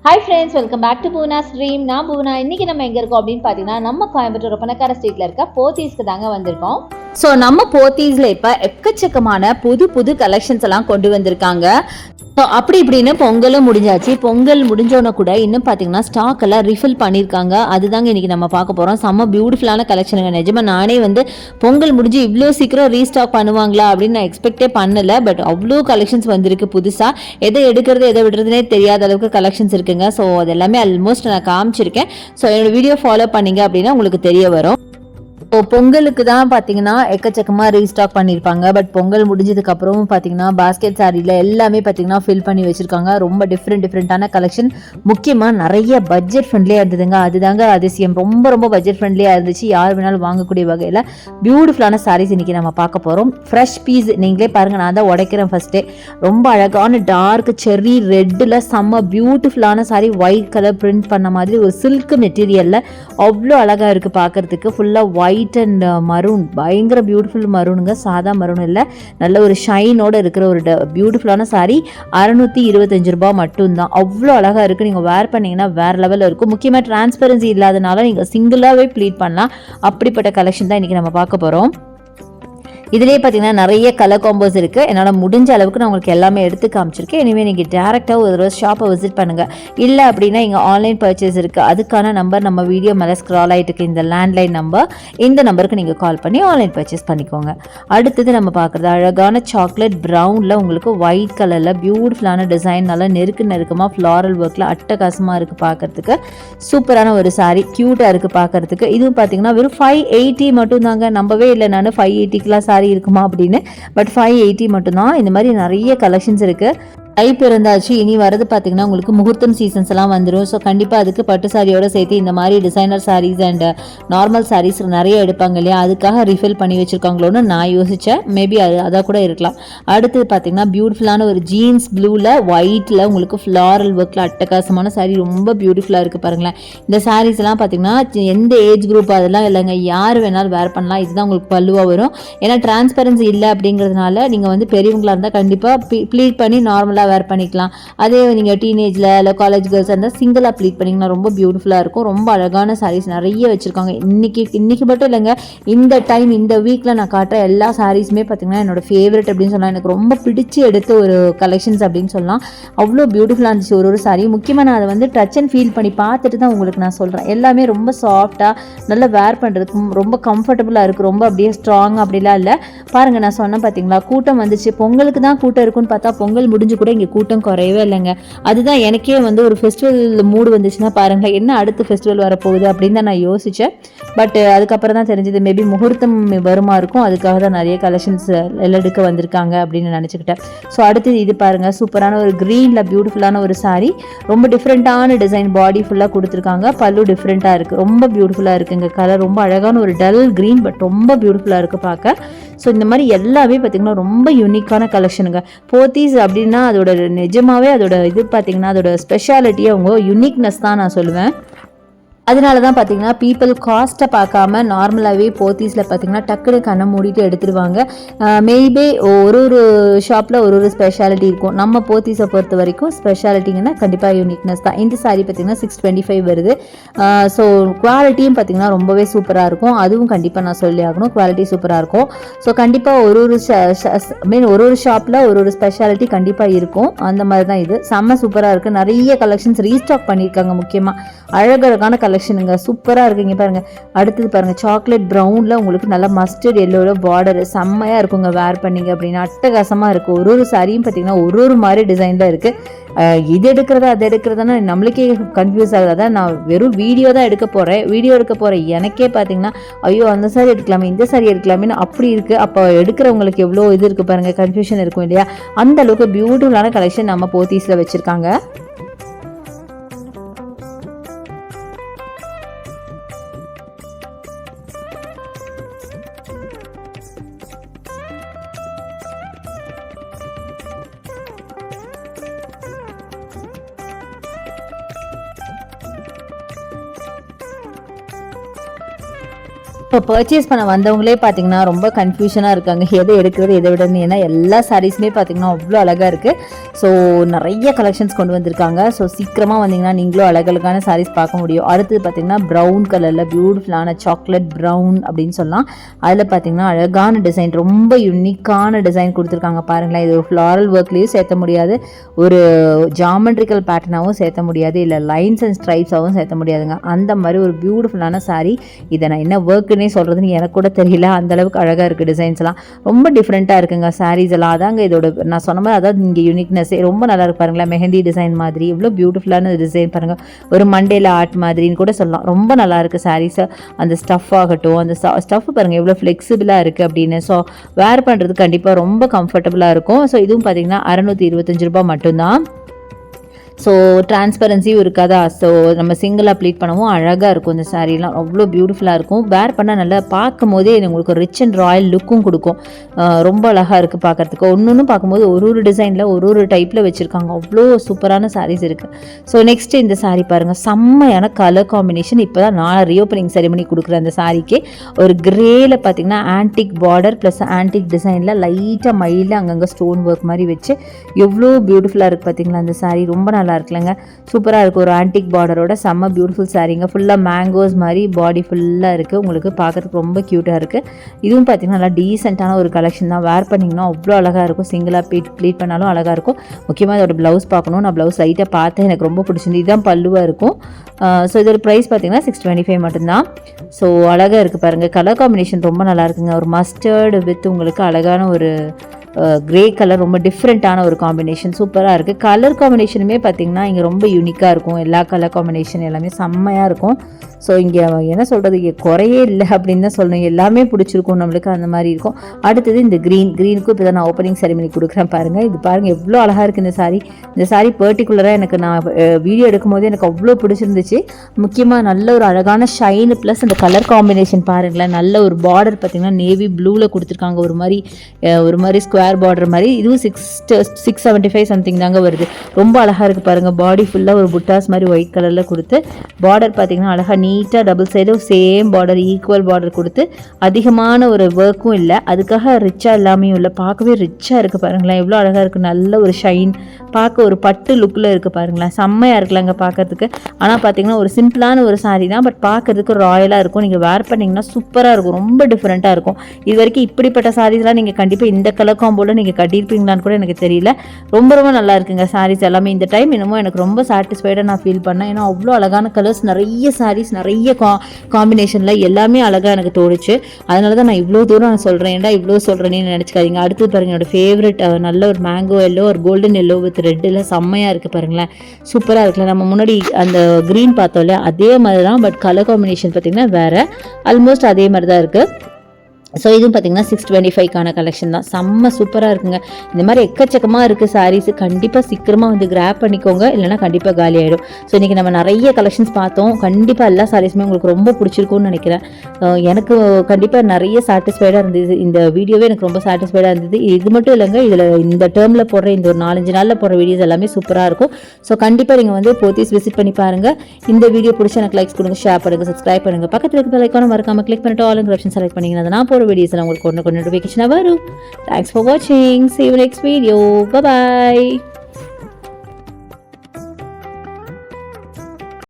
Hi friends, welcome back to Poona's dream. நான் பூனா. இன்றைக்கி நம்ம எங்கே இருக்கோம் அப்படின்னு பார்த்தீங்கன்னா, நம்ம கோயம்புத்தூர் ஒப்பனக்கார ஸ்ட்ரீட்டில் இருக்க போத்தீஸ்க்கு தாங்க வந்திருக்கோம். ஸோ நம்ம போத்தீஸில் இப்போ எக்கச்சக்கமான புது புது கலெக்ஷன்ஸ் எல்லாம் கொண்டு வந்திருக்காங்க. ஸோ அப்படி இப்படின்னு பொங்கலும் முடிஞ்சாச்சு. பொங்கல் முடிஞ்சோன்னா கூட இன்னும் பார்த்தீங்கன்னா ஸ்டாக் எல்லாம் ரீஃபில் பண்ணியிருக்காங்க. அதுதாங்க இன்றைக்கி நம்ம பார்க்க போகிறோம். செம்ம பியூட்டிஃபுல்லான கலெக்ஷனுங்க. நிஜமாக நானே பொங்கல் முடிஞ்சு இவ்வளோ சீக்கிரம் ரீஸ்டாக் பண்ணுவாங்களா அப்படின்னு நான் எக்ஸ்பெக்டே பண்ணலை. பட் அவ்வளோ கலெக்ஷன்ஸ் வந்திருக்கு புதுசாக. எதை எடுக்கிறது எதை விடுறதுனே தெரியாத அளவுக்கு கலெக்ஷன்ஸ் இருக்குங்க. ஸோ அது எல்லாமே ஆல்மோஸ்ட் நான் காமிச்சிருக்கேன். ஸோ என்னோட வீடியோ ஃபாலோ பண்ணிங்க அப்படின்னா உங்களுக்கு தெரிய வரும். பொங்கலுக்கு தான் பார்த்தீங்கன்னா எக்கச்சக்கமாக ரீஸ்டாக் பண்ணியிருப்பாங்க. பட் பொங்கல் முடிஞ்சதுக்கு அப்புறமும் பார்த்தீங்கன்னா பாஸ்கெட் சாரியில் எல்லாமே பார்த்தீங்கன்னா ஃபில் பண்ணி வச்சுருக்காங்க. ரொம்ப டிஃப்ரெண்ட்டான கலெக்ஷன். முக்கியமாக நிறைய பட்ஜெட் ஃப்ரெண்ட்லியாக இருந்ததுங்க. அதுதாங்க அதிசயம். ரொம்ப பட்ஜெட் ஃப்ரெண்ட்லியாக இருந்துச்சு. யார் வேணாலும் வாங்கக்கூடிய வகையில் பியூட்டிஃபுல்லான சாரீஸ் இன்றைக்கி நம்ம பார்க்க போகிறோம். ஃப்ரெஷ் பீஸ் நீங்களே பாருங்கள். நான் தான் உடைக்கிறேன் ஃபஸ்ட்டே. ரொம்ப அழகான டார்க் செர்ரி ரெட்டில் செம்ம பியூட்டிஃபுல்லான சாரீ. ஒயிட் கலர் பிரிண்ட் பண்ண மாதிரி ஒரு சில்க் மெட்டீரியலில் அவ்வளோ அழகாக இருக்குது பார்க்குறதுக்கு. ஃபுல்லாக ஒயிட் அண்ட் மரூன். பயங்கர பியூட்டிஃபுல் மரூனுங்க. சாதா மரூன் இல்லை, நல்ல ஒரு ஷைனோட இருக்கிற ஒரு பியூட்டிஃபுல்லான சாரீ. 625 ரூபாய் மட்டும்தான். அவ்வளோ அழகாக இருக்குது. நீங்கள் வேர் பண்ணிங்கன்னா வேறு லெவலில் இருக்கும். முக்கியமாக டிரான்ஸ்பரன்சி இல்லாதனால நீங்கள் சிங்கிளாகவே ப்ளீட் பண்ணலாம். அப்படிப்பட்ட கலெக்ஷன் தான் இன்றைக்கி நம்ம பார்க்க போகிறோம். இதிலே பார்த்தீங்கன்னா நிறைய கலர் காம்போஸ் இருக்குது. என்னால் முடிஞ்ச அளவுக்கு நான் உங்களுக்கு எல்லாமே எடுத்து காமிச்சிருக்கேன். இனிமேல் நீங்கள் டேரெக்டாக ஒரு ஷாப்பை விசிட் பண்ணுங்கள். இல்லை அப்படின்னா இங்கே ஆன்லைன் பர்ச்சேஸ் இருக்குது. அதுக்கான நம்பர் நம்ம வீடியோ மேலே ஸ்க்ரால் ஆகிட்டு இருக்கு. இந்த லேண்ட்லைன் நம்பர். இந்த நம்பருக்கு நீங்கள் கால் பண்ணி ஆன்லைன் பர்ச்சேஸ் பண்ணிக்கோங்க. அடுத்தது நம்ம பார்க்குறது அழகான சாக்லேட் ப்ரௌனில் உங்களுக்கு ஒயிட் கலரில் பியூட்டிஃபுல்லான டிசைன். நல்லா நெருக்கமாக ஃப்ளாரல் ஒர்க்கில் அட்டகாசமாக இருக்குது பார்க்குறதுக்கு. சூப்பரான ஒரு சாரீ. க்யூட்டாக இருக்குது பார்க்குறதுக்கு. இதுவும் பார்த்தீங்கன்னா வெறும் 580 மட்டும் தாங்க. நம்பவே இல்லை நான் 580க்குலாம் சாரீ இருக்குமா அப்படின்னு. பட் 580 மட்டும்தான். இந்த மாதிரி நிறைய கலெக்ஷன்ஸ் இருக்குது. டைப் இருந்தாச்சு. இனி வரது பார்த்தீங்கன்னா உங்களுக்கு முகூர்த்தம் சீசன்ஸ் எல்லாம் வந்துடும். ஸோ கண்டிப்பாக அதுக்கு பட்டு சாரியோட சேர்த்து இந்த மாதிரி designer saris and normal saris நிறைய எடுப்பாங்க இல்லையா, அதுக்காக ரீஃபில் பண்ணி வச்சுருக்காங்களோன்னு நான் யோசித்தேன். மேபி அதாக கூட இருக்கலாம். அடுத்தது பார்த்தீங்கன்னா பியூட்டிஃபுல்லான ஒரு ஜீன்ஸ் ப்ளூவில் ஒயிட்டில் உங்களுக்கு ஃப்ளாரல் ஒர்க்கில் அட்டகாசமான சாரீ. ரொம்ப பியூட்டிஃபுல்லாக இருக்குது பாருங்களேன். இந்த சாரீஸ் எல்லாம் பார்த்தீங்கன்னா எந்த ஏஜ் குரூப் அதெல்லாம் இல்லைங்க, யார் வேணாலும் வேர் பண்ணலாம். இதுதான் உங்களுக்கு பல்லுவாக வரும். ஏன்னா டிரான்ஸ்பரன்சி இல்லை அப்படிங்கிறதுனால நீங்கள் பெரியவங்களாக இருந்தால் கண்டிப்பாக ப்ளீட் பண்ணி நார்மலாக வேர் பண்ணிக்கலாம். அதே நீங்கள் டீனேஜில் இல்லை காலேஜ் கேர்ள்ஸ் இருந்தால் சிங்கிளாக ப்ளீட் பண்ணிங்கன்னா ரொம்ப பியூட்டிஃபுல்லாக இருக்கும். ரொம்ப அழகான சாரீஸ் நிறைய வச்சுருக்காங்க. இன்றைக்கி மட்டும் இல்லைங்க, இந்த டைம் இந்த வீக்கில் நான் காட்டுற எல்லா சாரீஸுமே பார்த்திங்கன்னா என்னோடய ஃபேவரட் அப்படின்னு சொல்லலாம். எனக்கு ரொம்ப பிடிச்சி எடுத்த ஒரு கலெக்ஷன்ஸ் அப்படின்னு சொல்லலாம். அவ்வளோ பியூட்டிஃபுல்லாக இருந்துச்சு ஒரு சாரீ. முக்கியமாக நான் அதை டச் அண்ட் ஃபீல் பண்ணி பார்த்துட்டு தான் உங்களுக்கு நான் சொல்கிறேன். எல்லாமே ரொம்ப சாஃப்டாக நல்லா வேர் பண்ணுறதுக்கு ரொம்ப கம்ஃபர்டபுளாக இருக்குது. ரொம்ப அப்படியே ஸ்ட்ராங் அப்படிலாம் இல்லை. பாருங்கள், நான் சொன்னேன் பார்த்தீங்களா, கூட்டம் வந்துச்சு. பொங்கலுக்கு தான் கூட்டம் இருக்குன்னு பார்த்தா பொங்கல் முடிஞ்சு கூட இங்கே கூட்டம் குறையவே இல்லைங்க. அதுதான் எனக்கே ஒரு ஃபெஸ்டிவல் மூடு வந்துச்சுன்னா பாருங்களேன், என்ன அடுத்த ஃபெஸ்டிவல் வரப்போகுது அப்படின்னு தான் நான் யோசித்தேன். பட் அதுக்கப்புறம் தான் தெரிஞ்சது மேபி முகூர்த்தம் வருமா இருக்கும். அதுக்காக தான் நிறைய கலெக்ஷன்ஸ் எல்லாம் எடுக்க வந்திருக்காங்க அப்படின்னு நினச்சிக்கிட்டேன். ஸோ அடுத்தது இது பாருங்கள், சூப்பரான ஒரு க்ரீனில் பியூட்டிஃபுல்லான ஒரு சாரீ. ரொம்ப டிஃப்ரெண்ட்டான டிசைன். பாடி ஃபுல்லாக கொடுத்துருக்காங்க. பல்லு டிஃப்ரெண்ட்டாக இருக்குது. ரொம்ப பியூட்டிஃபுல்லாக இருக்குங்க. கலர் ரொம்ப அழகான ஒரு டல் க்ரீன். பட் ரொம்ப பியூட்டிஃபுல்லாக இருக்குது பார்க்க. ஸோ இந்த மாதிரி எல்லாமே பார்த்திங்கன்னா ரொம்ப யூனிக்கான கலெக்ஷனுங்க. போத்தீஸ் அப்படின்னா அதோட நிஜமாவே அதோட இது பார்த்தீங்கன்னா அதோட ஸ்பெஷாலிட்டி, அவங்க யூனிக்னஸ் தான் நான் சொல்லுவேன். அதனால தான் பார்த்தீங்கன்னா பீப்புள் காஸ்ட்டை பார்க்காம நார்மலாகவே போத்தீஸில் பார்த்தீங்கன்னா டக்குனு கண்ணை மூடிட்டு எடுத்துருவாங்க. மேபி ஒரு ஷாப்பில் ஒரு ஸ்பெஷாலிட்டி இருக்கும். நம்ம போத்தீஸை பொறுத்த வரைக்கும் ஸ்பெஷாலிட்டிங்கன்னா கண்டிப்பாக யூனிக்னஸ் தான். இந்த சாரீ பார்த்தீங்கன்னா 625 வருது. ஸோ குவாலிட்டியும் பார்த்தீங்கன்னா ரொம்பவே சூப்பராக இருக்கும். அதுவும் கண்டிப்பாக நான் சொல்லி ஆகணும், குவாலிட்டி சூப்பராக இருக்கும். ஸோ கண்டிப்பாக ஒரு ஷாப்பில் ஒரு ஸ்பெஷாலிட்டி கண்டிப்பாக இருக்கும். அந்த மாதிரி தான் இது. செம்ம சூப்பராக இருக்குது. நிறைய கலெக்ஷன்ஸ் ரீஸ்டாக் பண்ணியிருக்காங்க. முக்கியமாக அழகழகான கலெக்ஷனுங்க. சூப்பராக இருக்குங்க. பாருங்கள், அடுத்தது பாருங்கள், சாக்லேட் ப்ரௌனில் உங்களுக்கு நல்லா மஸ்டர்ட் எல்லோவில் பார்டர் செம்மையாக இருக்குங்க. வேர் பண்ணிங்க அப்படின்னா அட்டகாசமாக இருக்குது. ஒரு சாரியும் பார்த்தீங்கன்னா ஒரு மாதிரி டிசைனில் இருக்குது. இது எடுக்கிறதா அது எடுக்கிறதானா நம்மளுக்கே கன்ஃபியூஸ் ஆகுது. அதான் நான் வெறும் வீடியோ தான் எடுக்க போகிறேன். எனக்கே பார்த்தீங்கன்னா ஐயோ அந்த சாரி எடுக்கலாமே, இந்த சாரி எடுக்கலாமேன்னு அப்படி இருக்குது. அப்போ எடுக்கிறவங்களுக்கு எவ்வளோ இது இருக்குது பாருங்கள், கன்ஃபியூஷன் இருக்கும் இல்லையா. அந்த அளவுக்கு பியூட்டிஃபுல்லான கலெக்ஷன் நம்ம போத்தீஸில் வச்சுருக்காங்க. இப்போ பர்ச்சேஸ் பண்ண வந்தவங்களே பார்த்தீங்கன்னா ரொம்ப கன்ஃபியூஷனாக இருக்காங்க, எதை எடுக்கிறது எதை விடன்னு. ஏன்னா எல்லா சாரீஸுமே பார்த்தீங்கன்னா அவ்வளோ அழகாக இருக்குது. ஸோ நிறைய கலெக்ஷன்ஸ் கொண்டு வந்திருக்காங்க. ஸோ சீக்கிரமாக வந்தீங்கன்னா நீங்களும் அழகழகான சாரீஸ் பார்க்க முடியும். அடுத்தது பார்த்தீங்கன்னா ப்ரௌன் கலரில் பியூட்டிஃபுல்லான சாக்லேட் ப்ரௌன் அப்படின்னு சொல்லலாம். அதில் பார்த்தீங்கன்னா அழகான டிசைன், ரொம்ப யூனிக்கான டிசைன் கொடுத்துருக்காங்க பாருங்களேன். இது ஒரு ஃப்ளாரல் ஒர்க்லேயும் சேர்த்த முடியாது, ஒரு ஜாமெட்ரிக்கல் பேட்டர்னாகவும் சேர்த்த முடியாது, இல்லை லைன்ஸ் அண்ட் ஸ்ட்ரைப்ஸாகவும் சேர்த்த முடியாதுங்க. அந்த மாதிரி ஒரு பியூட்டிஃபுல்லான சாரீ. இதை நான் என்ன ஒர்க்குன்னே சொல்கிறதுன்னு எனக்கு கூட தெரியல, அந்தளவுக்கு அழகாக இருக்குது. டிசைன்ஸ்லாம் ரொம்ப டிஃப்ரெண்ட்டாக இருக்குங்க சாரீஸ் எல்லாம். அதாங்க இதோட நான் சொன்ன மாதிரி, அதாவது இங்கே யூனிக்னஸே ரொம்ப நல்லா இருக்கு பாருங்களேன். மெஹந்தி டிசைன் மாதிரி எவ்வளோ பியூட்டிஃபுல்லான டிசைன் பாருங்கள், ஒரு மண்டேல ஆர்ட் மாதிரின்னு கூட சொல்லலாம். ரொம்ப நல்லா இருக்குது சாரீஸ். அந்த ஸ்டஃப் ஆகட்டும், அந்த ஸ்டஃப் பாருங்கள் எவ்வளோ ஃப்ளெக்சிபிளாக இருக்குது அப்படின்னு. ஸோ வேர் பண்ணுறது கண்டிப்பாக ரொம்ப கம்ஃபர்டபுளாக இருக்கும். ஸோ இதுவும் பார்த்தீங்கன்னா 625 ரூபாய் மட்டும்தான். ஸோ டிரான்ஸ்பரன்சியும் இருக்காதா. ஸோ நம்ம சிங்கிளாக ப்ளீட் பண்ணவும் அழகாக இருக்கும். இந்த சாரீலாம் அவ்வளோ பியூட்டிஃபுல்லாக இருக்கும். வேர் பண்ணால் நல்லா பார்க்கும் போதே உங்களுக்கு ரிச் அண்ட் ராயல் லுக்கும் கொடுக்கும். ரொம்ப அழகாக இருக்குது பார்க்குறதுக்கு. ஒன்று பார்க்கும்போது ஒரு டிசைனில் ஒரு டைப்பில் வச்சுருக்காங்க. அவ்வளோ சூப்பரான சாரீஸ் இருக்குது. ஸோ நெக்ஸ்ட் இந்த சாரீ பாருங்கள், செம்மையான கலர் காம்பினேஷன். இப்போ தான் நான் ரீஓப்பனிங் செரிமனி கொடுக்குறேன் அந்த சாரீக்கு. ஒரு கிரேயில் பார்த்தீங்கன்னா ஆன்டிக் பார்டர் ப்ளஸ் ஆன்டிக் டிசைனில் லைட்டாக மயிலில் அங்கங்கே ஸ்டோன் ஒர்க் மாதிரி வச்சு எவ்வளோ பியூட்டிஃபுல்லாக இருக்குது பார்த்தீங்களா. அந்த சாரீ ரொம்ப நல்லா இருக்குல்லங்க, சூப்பராக இருக்குது. ஒரு ஆன்டிக் பார்டரோட செம்ம பியூட்டிஃபுல் சாரீங்க. ஃபுல்லாக மேங்கோஸ் மாதிரி பாடி ஃபுல்லாக இருக்குது. உங்களுக்கு பார்க்குறதுக்கு ரொம்ப க்யூட்டாக இருக்குது. இதுவும் பார்த்தீங்கன்னா நல்லா டீசெண்டான ஒரு கலெக்ஷன் தான். வேர் பண்ணிங்கன்னா அவ்வளோ அழகாக இருக்கும். சிங்கிளாக ப்ளீட் பண்ணாலும் அழகாக இருக்கும். முக்கியமாக இதோட ப்ளவுஸ் பார்க்கணும். நான் ப்ளவுஸ் லைட்டாக பார்த்தேன், எனக்கு ரொம்ப பிடிச்சிருந்து. இதுதான் பல்லுவாக இருக்கும். ஸோ இதோட ப்ரைஸ் பார்த்தீங்கன்னா 625 மட்டும்தான். ஸோ அழகாக இருக்குது பாருங்கள். கலர் காம்பினேஷன் ரொம்ப நல்லா இருக்குங்க. ஒரு மஸ்டர்டு வித் உங்களுக்கு அழகான ஒரு கிரே கலர், ரொம்ப டிஃப்ரெண்ட்டான ஒரு காம்பினேஷன், சூப்பராக இருக்குது. கலர் காம்பினேஷனுமே பார்த்திங்கன்னா இங்கே ரொம்ப யூனிக்காக இருக்கும். எல்லா கலர் காம்பினேஷன் எல்லாமே செம்மையாக இருக்கும். ஸோ இங்கே என்ன சொல்கிறது, இங்கே குறையே இல்லை அப்படின்னு தான் சொல்லணும். எல்லாமே பிடிச்சிருக்கும் நம்மளுக்கு, அந்த மாதிரி இருக்கும். அடுத்தது இந்த க்ரீனுக்கும் இப்போ தான் நான் ஓப்பனிங் செரிமனி கொடுக்குறேன் பாருங்கள். இது பாருங்கள் எவ்வளோ அழகாக இருக்குது இந்த சாரீ. இந்த சாரீ பர்டிகுலராக எனக்கு நான் வீடியோ எடுக்கும் போது எனக்கு அவ்வளோ பிடிச்சிருந்துச்சு. முக்கியமாக நல்ல ஒரு அழகான ஷைனு ப்ளஸ் அந்த கலர் காம்பினேஷன் பாருங்களேன். நல்ல ஒரு பார்டர் பார்த்திங்கன்னா நேவி ப்ளூவில் கொடுத்துருக்காங்க. ஒரு மாதிரி ஸ்கொயர் பார்டர் மாதிரி. இதுவும் 675 சம்திங் தாங்க வருது. ரொம்ப அழகாக இருக்குது பாருங்கள். பாடி ஃபுல்லாக ஒரு புட்டாஸ் மாதிரி ஒயிட் கலரில் கொடுத்து, பார்டர் பார்த்திங்கன்னா அழகாக நீட்டாக double side same border, equal border கொடுத்து, அதிகமான ஒரு ஒர்க்கும் இல்லை, அதுக்காக ரிச்சாக எல்லாமே இல்லை, பார்க்கவே ரிச்சாக இருக்குது பாருங்களேன். எவ்வளோ அழகாக இருக்குது. நல்ல ஒரு ஷைன், பார்க்க ஒரு பட்டு லுக்கில் இருக்குது பாருங்களேன். செம்மையாக இருக்கலாங்க பார்க்கறதுக்கு. ஆனால் பார்த்தீங்கன்னா ஒரு சிம்பிளான ஒரு சாரீ தான், பட் பார்க்கறதுக்கு ராயலாக இருக்கும். நீங்கள் வேர் பண்ணிங்கன்னா சூப்பராக இருக்கும், ரொம்ப டிஃப்ரெண்ட்டாக இருக்கும். இது வரைக்கும் இப்படிப்பட்ட சாரீஸ்லாம் நீங்கள் கண்டிப்பாக இந்த கலர் காம்போல நீங்கள் கட்டியிருப்பீங்களான்னு கூட எனக்கு தெரியல. ரொம்ப ரொம்ப நல்லா இருக்குங்க சாரீஸ் எல்லாமே. இந்த டைம் என்னமோ எனக்கு ரொம்ப சாட்டிஸ்ஃபைடாக நான் ஃபீல் பண்ணேன். ஏன்னா அவ்வளோ அழகான கலர்ஸ், நிறைய சாரீஸ், நிறைய காம்பினேஷனில் எல்லாமே அழகாக எனக்கு தோணுச்சு. அதனால தான் நான் இவ்வளோ தூரம் நான் சொல்கிறேன். ஏன்டா இவ்வளோ சொல்கிறேன்னு நினச்சிக்காதீங்க. அடுத்தது பாருங்கள், என்னோட ஃபேவரட் நல்ல ஒரு மேங்கோ எல்லோ, ஒரு கோல்டன் எல்லோ வித் ரெட்டில் செம்மையாக இருக்குது பாருங்களேன். சூப்பராக இருக்குல்ல. நம்ம முன்னாடி அந்த க்ரீன் பார்த்தோம்ல, அதே மாதிரி தான், பட் கலர் காம்பினேஷன் பார்த்திங்கன்னா வேறு, ஆல்மோஸ்ட் அதே மாதிரி தான் இருக்குது. ஸோ இதுவும் பார்த்திங்கன்னா 625க்கான கலெக்ஷன் தான். செம்ம சூப்பராக இருக்குங்க. இந்த மாதிரி எக்கச்சக்கமாக இருக்குது சாரீஸ். கண்டிப்பாக சீக்கிரமாக வந்து கிராப் பண்ணிக்கோங்க, இல்லைனா கண்டிப்பாக காலி ஆகிடும். ஸோ இன்றைக்கி நம்ம நிறைய கலெக்ஷன்ஸ் பார்த்தோம். கண்டிப்பாக எல்லா சாரீஸுமே உங்களுக்கு ரொம்ப பிடிச்சிருக்கும்னு நினைக்கிறேன். எனக்கு கண்டிப்பாக நிறைய சாட்டிஸ்ஃபைடாக இருந்தது. இந்த வீடியோவே எனக்கு ரொம்ப சாட்டிஸ்ஃபைடாக இருந்தது. இது மட்டும் இல்லைங்க, இதில் இந்த டேர்மில் போடுற இந்த ஒரு 4-5 நாளில் போடுற வீடியோஸ் எல்லாமே சூப்பராக இருக்கும். ஸோ கண்டிப்பாக நீங்கள் வந்து போத்தீஸ் விசிட் பண்ணி பாருங்கள். இந்த வீடியோ பிடிச்சி எனக்கு லைக்ஸ் கொடுங்க, ஷேர் பண்ணுங்கள், சப்ஸ்கிரைப் பண்ணுங்கள். பக்கத்தில் இருக்க பெல் ஐகானை மறக்காமல் கிளிக் பண்ணிட்டு ஆல் ஆப்ஷன் செலக்ட் பண்ணிங்கன்னா நான் போகிற வீடியோஸ் உங்களுக்கு ஒன்று நோட்டிஃபிகேஷனாக வரும். தேங்க்ஸ் ஃபார் வாட்சிங். See you next video. Bye bye.